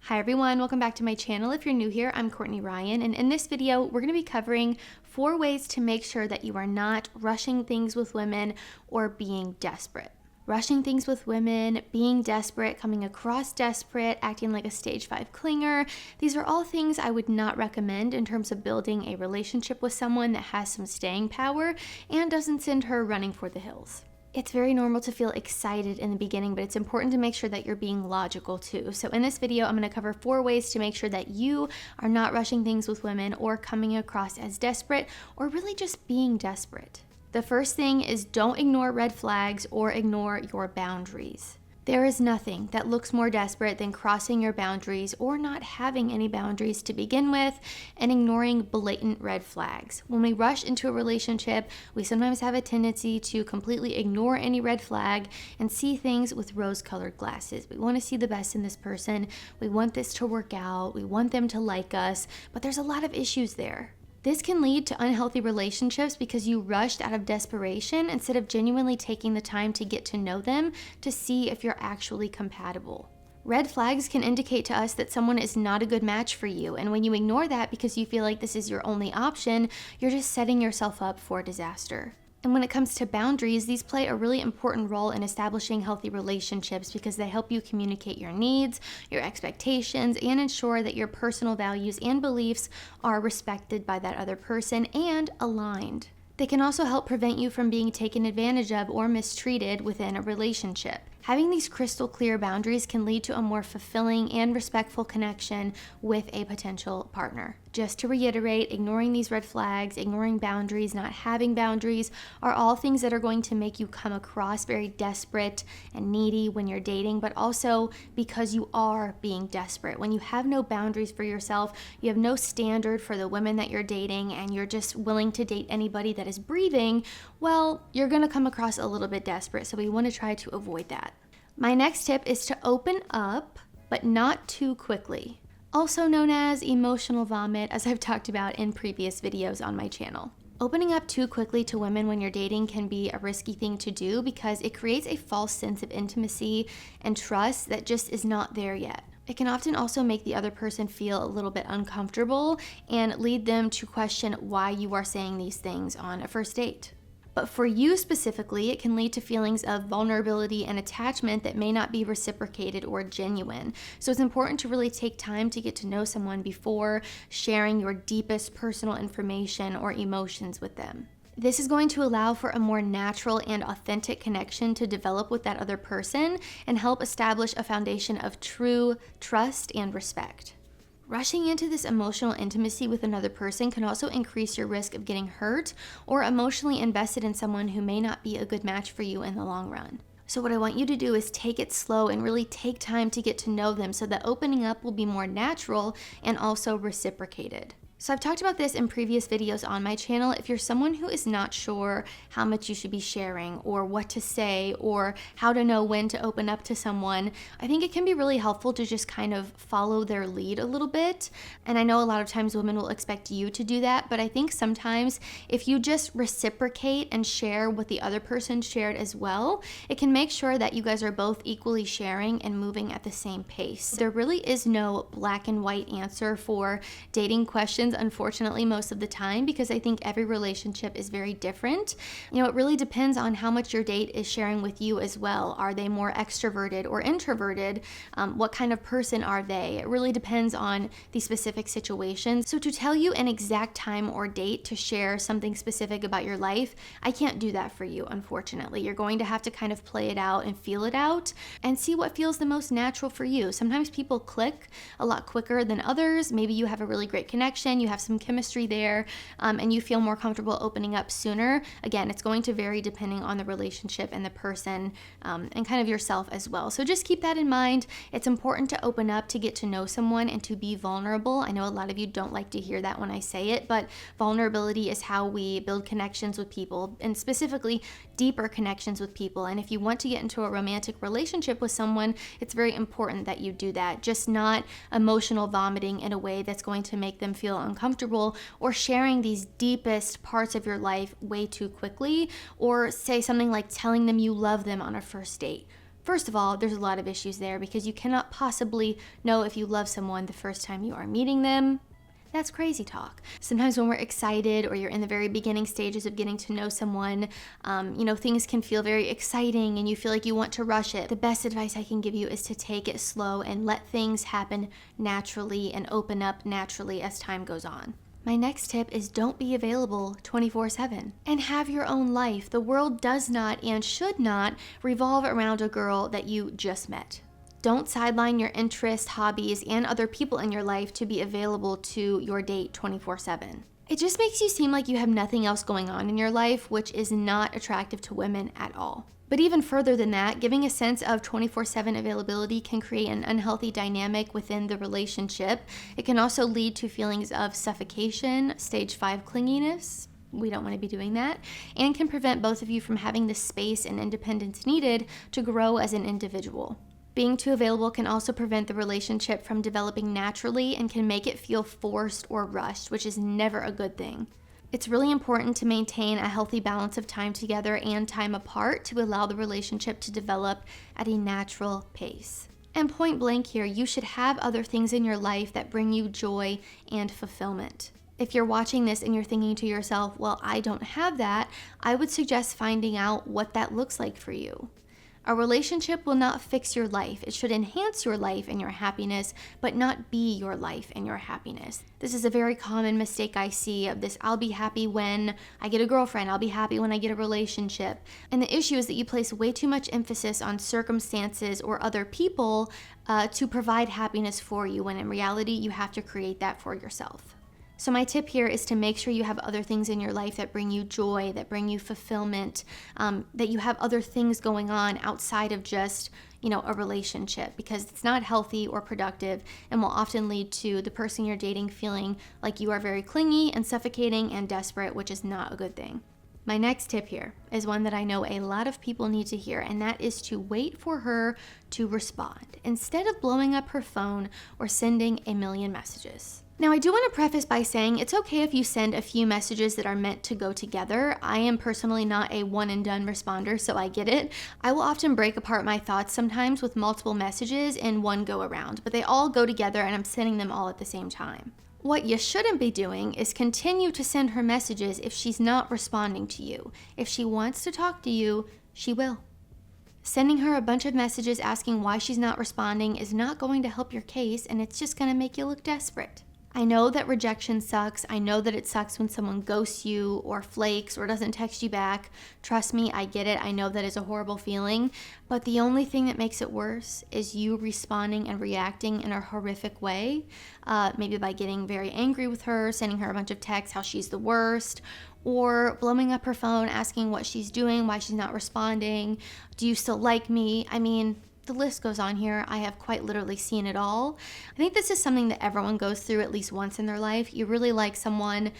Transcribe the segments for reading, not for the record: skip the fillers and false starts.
Hi everyone, welcome back to my channel. If you're new here, I'm Courtney Ryan, and in this video, we're going to be covering 4 ways to make sure that you are not rushing things with women or being desperate. Rushing things with women, being desperate, coming across desperate, acting like a stage 5 clinger. These are all things I would not recommend in terms of building a relationship with someone that has some staying power and doesn't send her running for the hills. It's very normal to feel excited in the beginning, but it's important to make sure that you're being logical too. So in this video, I'm going to cover 4 ways to make sure that you are not rushing things with women or coming across as desperate or really just being desperate. The first thing is don't ignore red flags or ignore your boundaries. There is nothing that looks more desperate than crossing your boundaries or not having any boundaries to begin with and ignoring blatant red flags. When we rush into a relationship, we sometimes have a tendency to completely ignore any red flag and see things with rose-colored glasses. We want to see the best in this person. We want this to work out. We want them to like us, but there's a lot of issues there. This can lead to unhealthy relationships because you rushed out of desperation instead of genuinely taking the time to get to know them to see if you're actually compatible. Red flags can indicate to us that someone is not a good match for you, and when you ignore that because you feel like this is your only option, you're just setting yourself up for disaster. And when it comes to boundaries, these play a really important role in establishing healthy relationships because they help you communicate your needs, your expectations, and ensure that your personal values and beliefs are respected by that other person and aligned. They can also help prevent you from being taken advantage of or mistreated within a relationship. Having these crystal clear boundaries can lead to a more fulfilling and respectful connection with a potential partner. Just to reiterate, ignoring these red flags, ignoring boundaries, not having boundaries are all things that are going to make you come across very desperate and needy when you're dating, but also because you are being desperate. When you have no boundaries for yourself, you have no standard for the women that you're dating, and you're just willing to date anybody that is breathing, well, you're going to come across a little bit desperate, so we want to try to avoid that. My next tip is to open up, but not too quickly. Also known as emotional vomit, as I've talked about in previous videos on my channel. Opening up too quickly to women when you're dating can be a risky thing to do because it creates a false sense of intimacy and trust that just is not there yet. It can often also make the other person feel a little bit uncomfortable and lead them to question why you are saying these things on a first date. But for you specifically, it can lead to feelings of vulnerability and attachment that may not be reciprocated or genuine. So it's important to really take time to get to know someone before sharing your deepest personal information or emotions with them. This is going to allow for a more natural and authentic connection to develop with that other person and help establish a foundation of true trust and respect. Rushing into this emotional intimacy with another person can also increase your risk of getting hurt or emotionally invested in someone who may not be a good match for you in the long run. So what I want you to do is take it slow and really take time to get to know them so that opening up will be more natural and also reciprocated. So I've talked about this in previous videos on my channel. If you're someone who is not sure how much you should be sharing or what to say or how to know when to open up to someone, I think it can be really helpful to just kind of follow their lead a little bit. And I know a lot of times women will expect you to do that, but I think sometimes if you just reciprocate and share what the other person shared as well, it can make sure that you guys are both equally sharing and moving at the same pace. There really is no black and white answer for dating questions, unfortunately, most of the time, because I think every relationship is very different. You know, it really depends on how much your date is sharing with you as well. Are they more extroverted or introverted? What kind of person are they? It really depends on the specific situation. So to tell you an exact time or date to share something specific about your life, I can't do that for you, unfortunately. You're going to have to kind of play it out and feel it out and see what feels the most natural for you. Sometimes people click a lot quicker than others. Maybe you have a really great connection, you have some chemistry there, and you feel more comfortable opening up sooner. Again, it's going to vary depending on the relationship and the person, and kind of yourself as well. So just keep that in mind. It's important to open up to get to know someone and to be vulnerable. I know a lot of you don't like to hear that when I say it, but vulnerability is how we build connections with people, and specifically deeper connections with people. And if you want to get into a romantic relationship with someone, it's very important that you do that. Just not emotional vomiting in a way that's going to make them feel uncomfortable, or sharing these deepest parts of your life way too quickly, or say something like telling them you love them on a first date. First of all, there's a lot of issues there because you cannot possibly know if you love someone the first time you are meeting them. That's crazy talk. Sometimes when we're excited or you're in the very beginning stages of getting to know someone, things can feel very exciting and you feel like you want to rush it. The best advice I can give you is to take it slow and let things happen naturally and open up naturally as time goes on. My next tip is don't be available 24/7 and have your own life. The world does not and should not revolve around a girl that you just met. Don't sideline your interests, hobbies, and other people in your life to be available to your date 24/7. It just makes you seem like you have nothing else going on in your life, which is not attractive to women at all. But even further than that, giving a sense of 24/7 availability can create an unhealthy dynamic within the relationship. It can also lead to feelings of suffocation, stage 5 clinginess. We don't want to be doing that, and can prevent both of you from having the space and independence needed to grow as an individual. Being too available can also prevent the relationship from developing naturally and can make it feel forced or rushed, which is never a good thing. It's really important to maintain a healthy balance of time together and time apart to allow the relationship to develop at a natural pace. And point blank here, you should have other things in your life that bring you joy and fulfillment. If you're watching this and you're thinking to yourself, well, I don't have that, I would suggest finding out what that looks like for you. A relationship will not fix your life. It should enhance your life and your happiness, but not be your life and your happiness. This is a very common mistake I see of this, I'll be happy when I get a girlfriend, I'll be happy when I get a relationship. And the issue is that you place way too much emphasis on circumstances or other people to provide happiness for you, when in reality, you have to create that for yourself. So my tip here is to make sure you have other things in your life that bring you joy, that bring you fulfillment, that you have other things going on outside of just, a relationship, because it's not healthy or productive and will often lead to the person you're dating feeling like you are very clingy and suffocating and desperate, which is not a good thing. My next tip here is one that I know a lot of people need to hear, and that is to wait for her to respond instead of blowing up her phone or sending a million messages. Now, I do want to preface by saying it's okay if you send a few messages that are meant to go together. I am personally not a one and done responder, so I get it. I will often break apart my thoughts sometimes with multiple messages in one go around, but they all go together and I'm sending them all at the same time. What you shouldn't be doing is continue to send her messages if she's not responding to you. If she wants to talk to you, she will. Sending her a bunch of messages asking why she's not responding is not going to help your case, and it's just going to make you look desperate. I know that rejection sucks. I know that it sucks when someone ghosts you or flakes or doesn't text you back. Trust me, I get it. I know that is a horrible feeling. But the only thing that makes it worse is you responding and reacting in a horrific way. Maybe by getting very angry with her, sending her a bunch of texts how she's the worst, or blowing up her phone asking what she's doing, why she's not responding. Do you still like me? I mean, the list goes on here. I have quite literally seen it all. I think this is something that everyone goes through at least once in their life. You really like someone,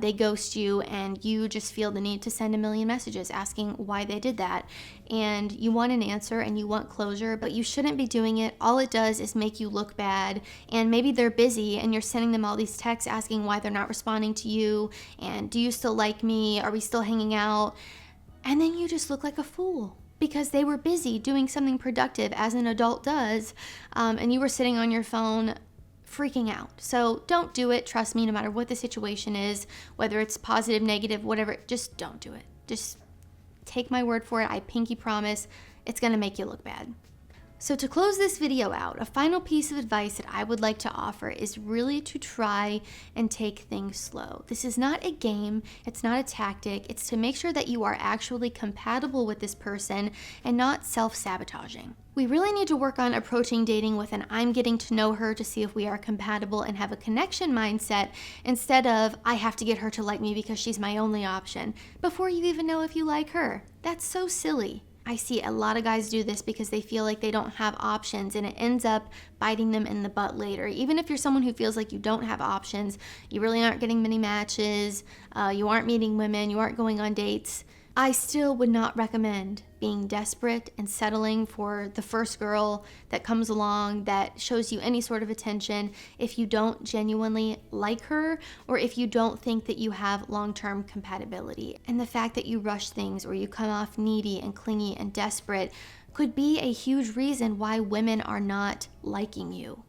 they ghost you, and you just feel the need to send a million messages asking why they did that. And you want an answer and you want closure, but you shouldn't be doing it. All it does is make you look bad, and maybe they're busy and you're sending them all these texts asking why they're not responding to you, and do you still like me? Are we still hanging out? And then you just look like a fool, because they were busy doing something productive as an adult does, and you were sitting on your phone freaking out. So don't do it. Trust me, no matter what the situation is, whether it's positive, negative, whatever, just don't do it. Just take my word for it. I pinky promise it's going to make you look bad. So to close this video out, a final piece of advice that I would like to offer is really to try and take things slow. This is not a game, it's not a tactic, it's to make sure that you are actually compatible with this person and not self-sabotaging. We really need to work on approaching dating with an I'm getting to know her to see if we are compatible and have a connection mindset, instead of I have to get her to like me because she's my only option, before you even know if you like her. That's so silly. I see a lot of guys do this because they feel like they don't have options, and it ends up biting them in the butt later. Even if you're someone who feels like you don't have options, you really aren't getting many matches, you aren't meeting women, you aren't going on dates, I still would not recommend being desperate and settling for the first girl that comes along that shows you any sort of attention if you don't genuinely like her, or if you don't think that you have long-term compatibility. And the fact that you rush things or you come off needy and clingy and desperate could be a huge reason why women are not liking you.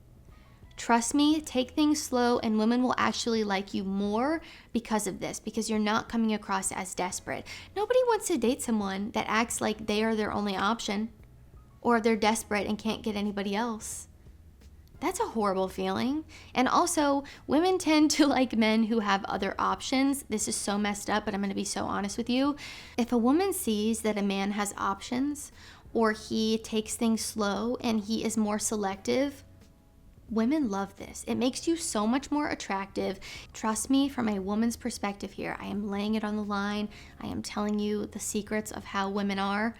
Trust me, take things slow and women will actually like you more because of this, because you're not coming across as desperate. Nobody wants to date someone that acts like they are their only option, or they're desperate and can't get anybody else. That's a horrible feeling. And also, women tend to like men who have other options. This is so messed up, but I'm going to be so honest with you. If a woman sees that a man has options, or he takes things slow and he is more selective, women love this. It makes you so much more attractive. Trust me, from a woman's perspective here, I am laying it on the line. I am telling you the secrets of how women are.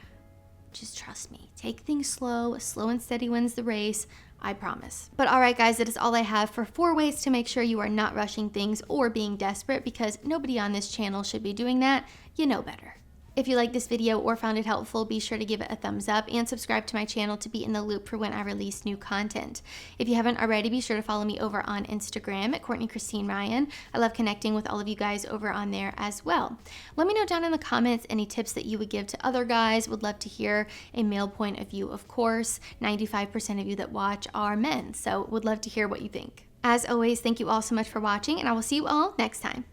Just trust me. Take things slow. Slow and steady wins the race. I promise. But all right, guys, that is all I have for 4 ways to make sure you are not rushing things or being desperate, because nobody on this channel should be doing that. You know better. If you like this video or found it helpful, be sure to give it a thumbs up and subscribe to my channel to be in the loop for when I release new content. If you haven't already, be sure to follow me over on Instagram at Courtney Christine Ryan. I love connecting with all of you guys over on there as well. Let me know down in the comments any tips that you would give to other guys. Would love to hear a male point of view, of course. 95% of you that watch are men, so would love to hear what you think. As always, thank you all so much for watching, and I will see you all next time.